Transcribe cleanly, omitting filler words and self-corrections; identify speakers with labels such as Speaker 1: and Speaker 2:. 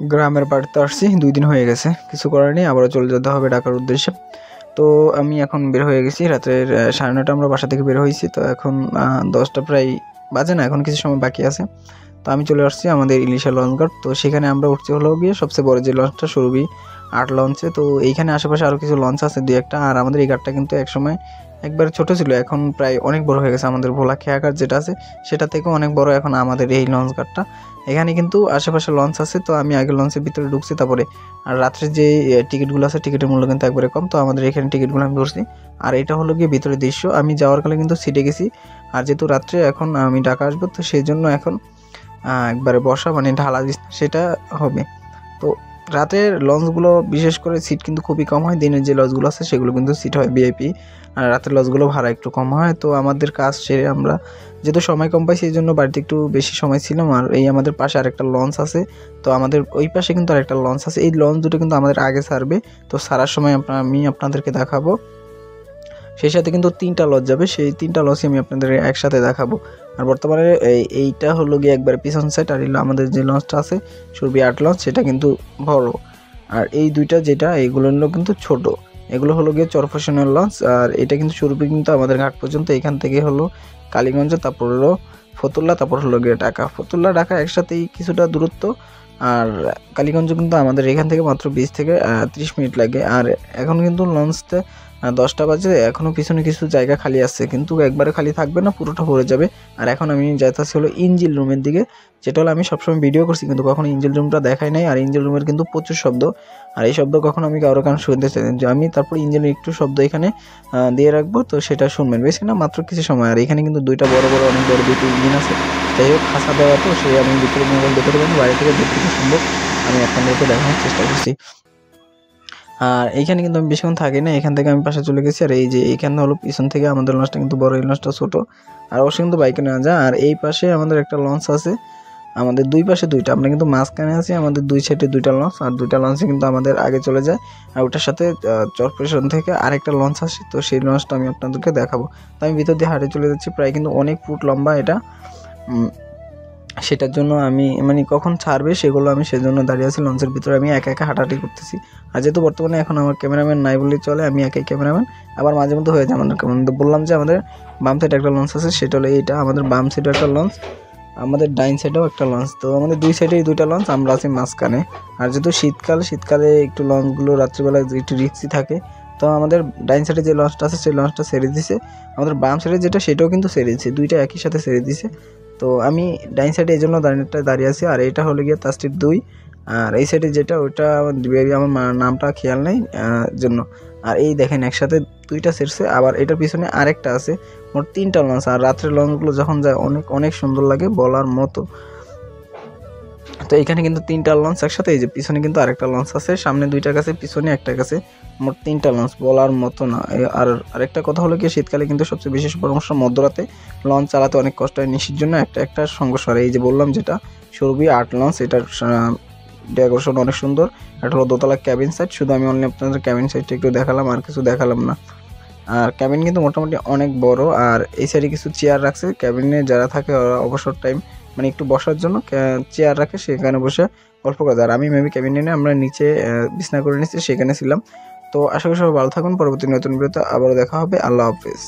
Speaker 1: গ্রামের বাড়িতে আসছি, 2 দিন হয়ে গেছে, কিছু করার নেই, আবারও চলে যেতে হবে ঢাকার উদ্দেশ্যে। তো আমি এখন বের হয়ে গেছি, রাতের 9:30 আমরা বাসা থেকে বের হয়েছি। তো এখন 10টা প্রায় বাজে না, এখন কিছু সময় বাকি আছে। তো আমি চলে আসছি আমাদের ইলিশা লঞ্চ ঘাট। তো সেখানে আমরা উঠছি হলো গিয়ে সবচেয়ে বড় যে লঞ্চটা, সুরভি 8 লঞ্চে। তো এইখানে আশেপাশে আরও কিছু লঞ্চ আছে 2-1টা। আর আমাদের এই ঘাটটা কিন্তু একসময় একবারে ছোট ছিল, এখন প্রায় অনেক বড় হয়ে গেছে। আমাদের ভোলা খেয়া ঘাট যেটা আছে সেটা থেকেও অনেক বড় এখন আমাদের এই লঞ্চ ঘাটটা। এখানে কিন্তু আশেপাশে লঞ্চ আছে। তো আমি আগে লঞ্চের ভিতরে ঢুকছি, তারপরে আর রাত্রে যে টিকিটগুলো আছে টিকিটের মূল্য কিন্তু একবারে কম। তো আমাদের এখানে টিকিটগুলো আমি ধরছি। আর এটা হলো গিয়ে ভিতরের দৃশ্য। আমি যাওয়ার কালে কিন্তু সিটে গেছি, আর যেহেতু রাত্রে এখন আমি ঢাকা আসবো, তো সেই জন্য এখন একবারে বসা মানে ঢালা সেটা হবে। তো রাতের লঞ্চগুলো বিশেষ করে সিট কিন্তু খুবই কম হয়। দিনের যে লঞ্চগুলো আছে সেগুলো কিন্তু সিট হয় ভিআইপি, আর রাতের লঞ্চগুলো ভাড়া একটু কম হয়। তো আমাদের কাজ সেরে আমরা যেহেতু সময় কম পাই সেই জন্য বাড়িতে একটু বেশি সময় ছিলাম। আর এই আমাদের পাশে আরেকটা লঞ্চ আছে, তো আমাদের ওই পাশে কিন্তু আরেকটা লঞ্চ আছে। এই লঞ্চ দুটো কিন্তু আমাদের আগে ছাড়বে। তো ছাড়ার সময় আমি আপনাদেরকে দেখাবো। সেই সাথে কিন্তু 3টা লঞ্চ যাবে, সেই 3টা লঞ্চই আমি আপনাদের একসাথে দেখাবো। আর বর্তমানে এইটা হলো গিয়ে একবার পিছন সাইড, আর আমাদের যে লঞ্চটা আছে সুরভি 8 লঞ্চ, সেটা কিন্তু বড়। আর এই দুইটা যেটা এইগুলো হলো কিন্তু ছোট, এগুলো হলো গিয়ে চরফেশনাল লঞ্চ। আর এটা কিন্তু সুরভি কিন্তু আমাদের ঘাট পর্যন্ত, এখান থেকে হলো কালীগঞ্জ, তারপর হলো ফতুল্লা, তারপর হলো গিয়ে ঢাকা। ফতুল্লা ঢাকা একসাথেই কিছুটা দূরত্ব, আর কালীগঞ্জ কিন্তু আমাদের এখান থেকে মাত্র 20 থেকে 30 মিনিট লাগে। আর এখন কিন্তু লঞ্চতে 10টা বাজে, এখনও পিছনে কিছু জায়গা খালি আছে, কিন্তু একবারে খালি থাকবে না, পুরোটা ভরে যাবে। আর এখন আমি যাইতেছি হলো ইঞ্জিল রুমের দিকে, যেটা হলো আমি সবসময় ভিডিও করছি কিন্তু কখনো ইঞ্জিল রুমটা দেখাই নাই। আর ইঞ্জিল রুমের কিন্তু প্রচুর শব্দ, আর এই শব্দ কখনো আমি কারো কারণ শুনতে চাই যে আমি তারপর ইঞ্জিনের একটু শব্দ এখানে দিয়ে রাখবো, তো সেটা শুনবেন, বেশি না মাত্র কিছু সময়। আর এখানে কিন্তু দুইটা বড় বড় অনেক বড় দুটো ইঞ্জিন আছে। যাই হোক, খাঁচা দেওয়া তো সেই আমি ভিতরে মোবাইল দেখতে পারি, বাইরে থেকে যতটুকু সম্ভব আমি আপনাদেরকে দেখানোর চেষ্টা করছি। আর এইখানে কিন্তু আমি বেশিক্ষণ থাকি না, এখান থেকে আমি পাশে চলে গেছি। আর এই যে এইখানে হলো পিছন থেকে আমাদের লঞ্চটা কিন্তু বড়, এই লঞ্চটা ছোট, আর অবশ্যই কিন্তু বাইকে নেওয়া যায়। আর এই পাশে আমাদের একটা লঞ্চ আছে, আমাদের দুই পাশে দুইটা, আমরা কিন্তু মাঝখানে আছি, আমাদের দুই সাইডে দুইটা লঞ্চ, আর দুইটা লঞ্চে কিন্তু আমাদের আগে চলে যায়। আর ওটার সাথে চরপেশন থেকে আরেকটা লঞ্চ আসে, তো সেই লঞ্চটা আমি আপনাদেরকে দেখাবো। তো আমি ভিতর দিয়ে হাঁটে চলে যাচ্ছি, প্রায় কিন্তু অনেক ফুট লম্বা এটা। সেটার জন্য আমি মানে কখন ছাড়বে সেগুলো আমি সেজন্য দাঁড়িয়ে আছি লঞ্চের ভিতরে, আমি একা একা হাঁটাহাঁটি করতেছি। আর যেহেতু বর্তমানে এখন আমার ক্যামেরাম্যান নাই বললেই চলে, আমি একাই ক্যামেরাম্যান। আবার মাঝে মধ্যে হয়ে যায় আমাদের বললাম যে আমাদের বাম সাইডে একটা লঞ্চ আছে, সেটা হলো এইটা, আমাদের বাম সাইডে একটা লঞ্চ, আমাদের ডাইন সাইডেও একটা লঞ্চ। তো আমাদের দুই সাইডেই দুইটা লঞ্চ, আমরা আছি মাঝখানে। আর যেহেতু শীতকালে একটু লঞ্চগুলো রাত্রিবেলা একটু রিস্কি থাকে, তো আমাদের ডাইন সাইডে যে লঞ্চটা আছে সেই লঞ্চটা ছেড়ে দিছে, আমাদের বাম সাইডে যেটা সেটাও কিন্তু ছেড়ে দিছে, দুইটা একই সাথে ছেড়ে দিছে। তো আমি ডাইন সাইডে এই জন্য দাঁড়িয়ে আছি। আর এটা হলো গিয়ে তাস্টির 2, আর এই সাইডে যেটা ওইটা আমার নামটা খেয়াল নেই জন্য। আর এই দেখেন একসাথে দুইটা ছেড়ছে, আবার এটার পিছনে আরেকটা আছে, মোট 3টা লঞ্চ। আর রাত্রের লঞ্চগুলো যখন যায় অনেক অনেক সুন্দর লাগে বলার মতো। তো এখানে কিন্তু 3টা লঞ্চ একসাথে, এই যে পিছনে কিন্তু আরেকটা লঞ্চ আছে, সামনে 2টার কাছে, পিছনে একটা কাছে, মোট 3টা লঞ্চ, বলার মতো না। আর আরেকটা কথা হলো কি, শীতকালে কিন্তু সবচেয়ে বেশি সমস্যা মধ্যরাতে লঞ্চ চালাতে অনেক কষ্ট হয়, নিশির জন্য একটা সমস্যা হয়। এই যে বললাম যেটা সুরভি 8 লঞ্চ, এটার ডেকোরেশন অনেক সুন্দর। এটা হলো দোতলা ক্যাবিন সাইড, শুধু আমি অনলি আপনাদের ক্যাবিন সাইডটা একটু দেখালাম, আর কিছু দেখালাম না। আর ক্যাবিন কিন্তু মোটামুটি অনেক বড়। আর এই সাইডে কিছু চেয়ার রাখছে, ক্যাবিনে যারা থাকে ওরা অবসর টাইম মানে একটু বসার জন্য চেয়ার রাখে, সেখানে বসে গল্প করে। আর আমি মেবি ক্যাবিনে নিয়ে আমরা নিচে বিছনা করে নিচ্ছি, সেখানে ছিলাম। তো আশা করি সবাই ভালো থাকুন, পরবর্তী নতুন ভিডিওতে আবারও দেখা হবে। আল্লাহ হাফেজ।